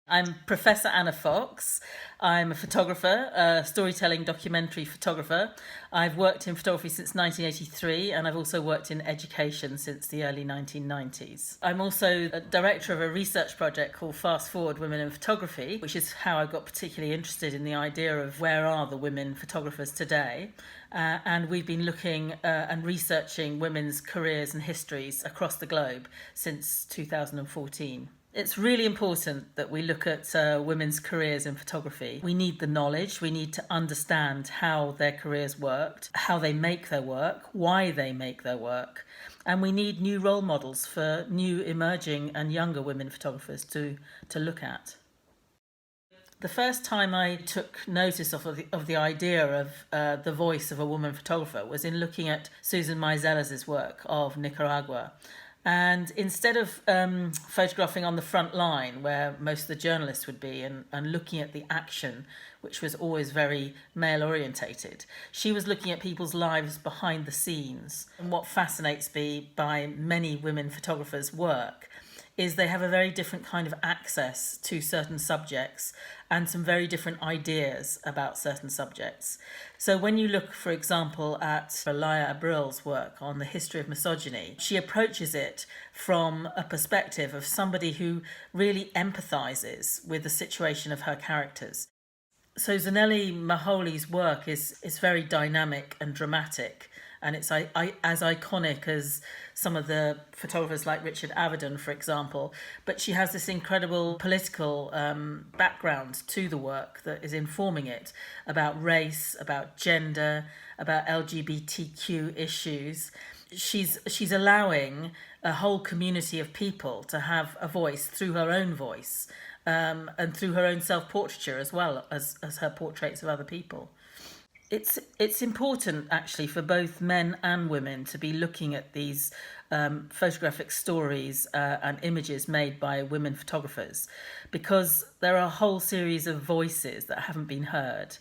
I'm Professor Anna Fox. I'm a photographer, a storytelling documentary photographer. I've worked in photography since 1983 and I've also worked in education since the early 1990s. I'm also a director of a research project called Fast Forward Women in Photography, which is how I got particularly interested in the idea of where are the women photographers today. And we've been looking and researching women's careers and histories across the globe since 2014. It's really important that we look at women's careers in photography. We need the knowledge, we need to understand how their careers worked, how they make their work, why they make their work, and we need new role models for new emerging and younger women photographers to look at. The first time I took notice of the idea of the voice of a woman photographer was in looking at Susan Meiselas' work of Nicaragua. And instead of photographing on the front line where most of the journalists would be and looking at the action, which was always very male orientated, she was looking at people's lives behind the scenes. And what fascinates me by many women photographers' work is they have a very different kind of access to certain subjects and some very different ideas about certain subjects. So when you look, for example, at Laia Abril's work on the history of misogyny, she approaches it from a perspective of somebody who really empathizes with the situation of her characters. So Zanele Maholi's work is very dynamic and dramatic, and it's as iconic as some of the photographers like Richard Avedon, for example. But she has this incredible political background to the work that is informing it about race, about gender, about LGBTQ issues. She's allowing a whole community of people to have a voice through her own voice. And through her own self-portraiture as well as her portraits of other people. It's important actually for both men and women to be looking at these photographic stories and images made by women photographers, because there are a whole series of voices that haven't been heard.